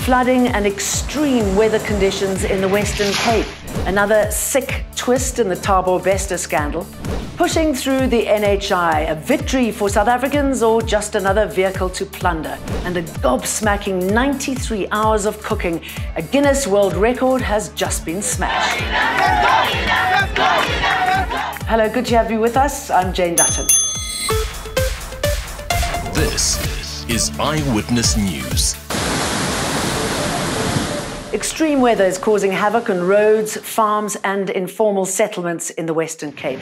Flooding and extreme weather conditions in the Western Cape. Another sick twist in the Thabo-Bester scandal. Pushing through the NHI, a victory for South Africans or just another vehicle to plunder? And a gobsmacking 93 hours of cooking. A Guinness World Record has just been smashed. Hello, good to have you with us. I'm Jane Dutton. This is Eyewitness News. Extreme weather is causing havoc on roads, farms and informal settlements in the Western Cape.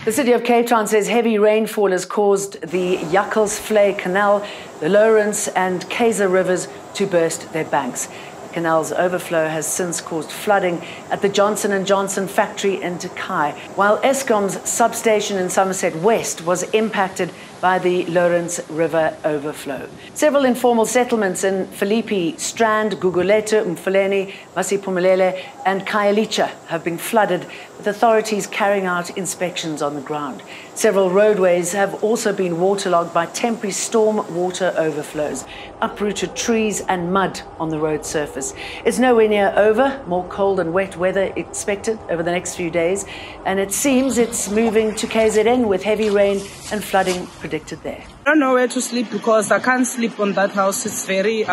The city of Cape Town says heavy rainfall has caused the Jakkelsvlei Canal, the Lawrence and Kaiser rivers to burst their banks. The canal's overflow has since caused flooding at the Johnson & Johnson factory in Takai, while Eskom's substation in Somerset West was impacted by the Lawrence River overflow. Several informal settlements in Philippi, Strand, Gugulethu, Mfuleni, Masiphumelele and Khayelitsha have been flooded, with authorities carrying out inspections on the ground. Several roadways have also been waterlogged by temporary storm water overflows, uprooted trees and mud on the road surface. It's nowhere near over. More cold and wet weather expected over the next few days, and it seems it's moving to KZN with heavy rain and flooding predicted there. I don't know where to sleep because I can't sleep on that house. It's very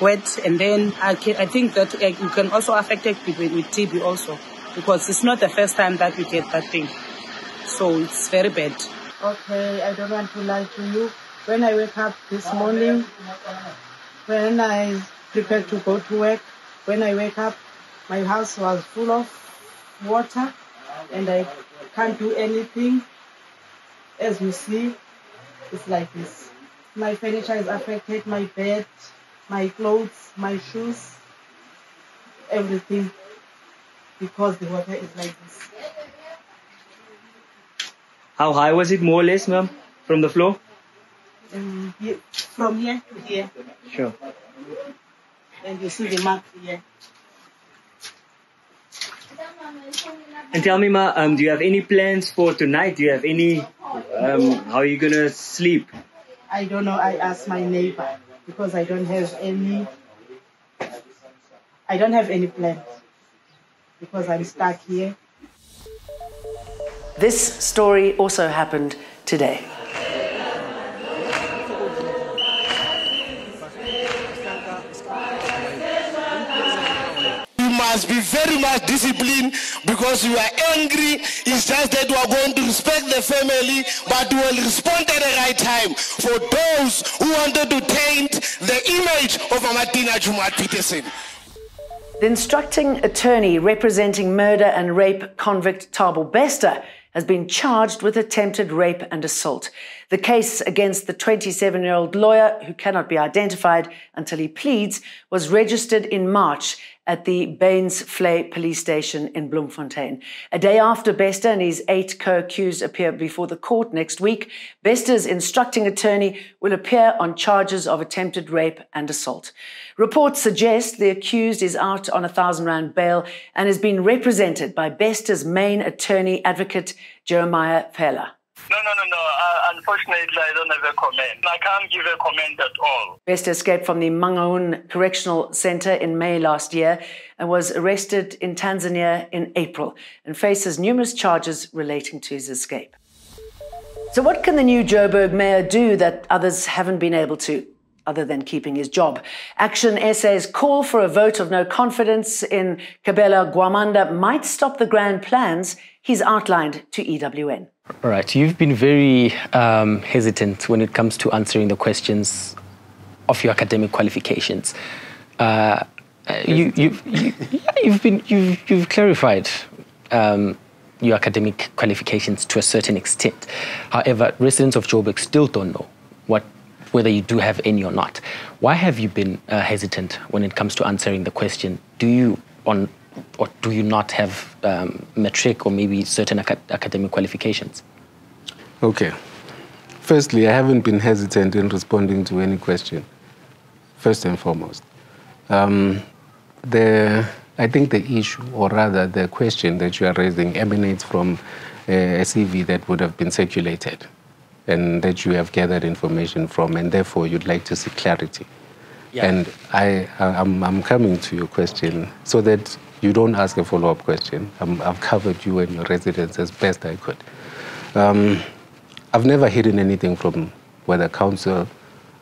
wet, and then I think that it can also affect people with TB also, because it's not the first time that we get that thing. So it's very bad. Okay, I don't want to lie to you. When I wake up this morning, when I prepare to go to work, when I wake up, my house was full of water and I can't do anything. As you see, it's like this. My furniture is affected, my bed, my clothes, my shoes, everything, because the water is like this. How high was it, more or less, ma'am, from the floor? From here to here. Sure. And you see the mark here. And tell me, ma, do you have any plans for tonight? Do you have any, how are you going to sleep? I don't know. I asked my neighbor because I don't have any plans because I'm stuck here. This story also happened today. You must be very much disciplined because you are angry. It's just that you are going to respect the family, but you will respond at the right time for those who wanted to taint the image of Amatina Jumat Peterson. The instructing attorney representing murder and rape convict Thabo-Bester has been charged with attempted rape and assault. The case against the 27-year-old lawyer, who cannot be identified until he pleads, was registered in March at the Baines-Vlei police station in Bloemfontein. A day after Bester and his 8 co-accused appear before the court next week, Bester's instructing attorney will appear on charges of attempted rape and assault. Reports suggest the accused is out on R1,000 bail and has been represented by Bester's main attorney advocate, Jeremiah Phela. No. Unfortunately, I don't have a comment. I can't give a comment at all. Bester escaped from the Mangaung Correctional Centre in May last year and was arrested in Tanzania in April and faces numerous charges relating to his escape. So what can the new Joburg mayor do that others haven't been able to, other than keeping his job? Action SA's call for a vote of no confidence in Kabela Gwamanda might stop the grand plans he's outlined to EWN. All right, you've been very hesitant when it comes to answering the questions of your academic qualifications. You've clarified your academic qualifications to a certain extent. However, residents of Joburg still don't know whether you do have any or not. Why have you been hesitant when it comes to answering the question? Do you not have matric or maybe certain academic qualifications? Okay. Firstly, I haven't been hesitant in responding to any question, first and foremost. I think the issue, or rather the question that you are raising, emanates from a CV that would have been circulated and that you have gathered information from, and therefore you'd like to seek clarity. Yeah. And I'm coming to your question so that you don't ask a follow-up question. I've covered you and your residents as best I could. I've never hidden anything from whether council.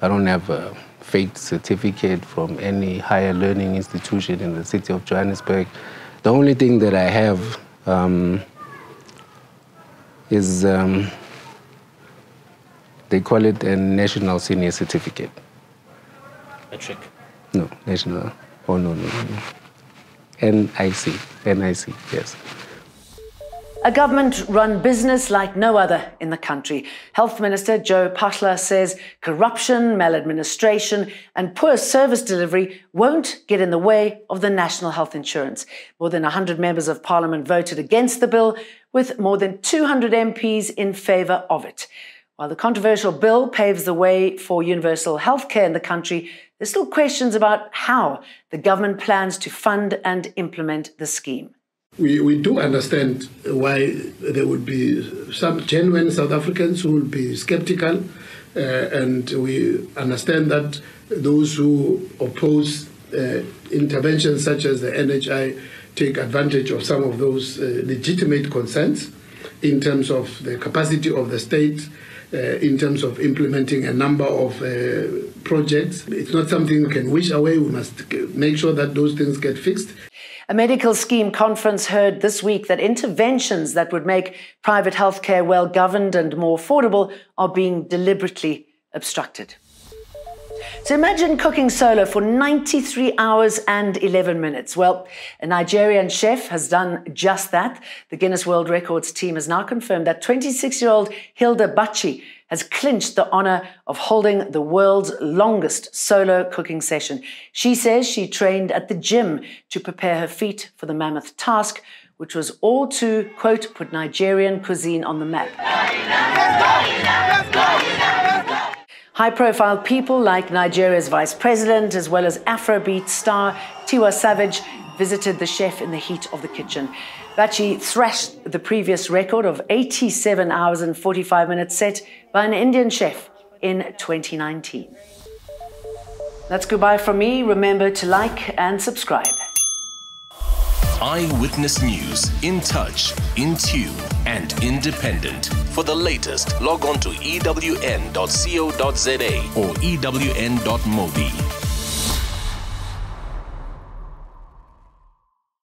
I don't have a fake certificate from any higher learning institution in the city of Johannesburg. The only thing that I have is, they call it a national senior certificate. Matric? No, national. Oh, no. NIC, yes. A government-run business like no other in the country. Health Minister Joe Pahla says corruption, maladministration and poor service delivery won't get in the way of the national health insurance. More than 100 members of parliament voted against the bill, with more than 200 MPs in favour of it. While the controversial bill paves the way for universal health care in the country, there's still questions about how the government plans to fund and implement the scheme. We do understand why there would be some genuine South Africans who will be skeptical, and we understand that those who oppose interventions such as the NHI take advantage of some of those legitimate concerns in terms of the capacity of the state, in terms of implementing a number of projects. It's not something we can wish away. We must make sure that those things get fixed. A medical scheme conference heard this week that interventions that would make private healthcare well governed and more affordable are being deliberately obstructed. So imagine cooking solo for 93 hours and 11 minutes. Well, a Nigerian chef has done just that. The Guinness World Records team has now confirmed that 26-year-old Hilda Bachi has clinched the honour of holding the world's longest solo cooking session. She says she trained at the gym to prepare her feet for the mammoth task, which was all to, quote, put Nigerian cuisine on the map. High-profile people like Nigeria's vice president, as well as Afrobeat star Tiwa Savage, visited the chef in the heat of the kitchen. Bachi thrashed the previous record of 87 hours and 45 minutes set by an Indian chef in 2019. That's goodbye from me. Remember to like and subscribe. Eyewitness News, in touch, in tune, and independent. For the latest, log on to ewn.co.za or ewn.mobi.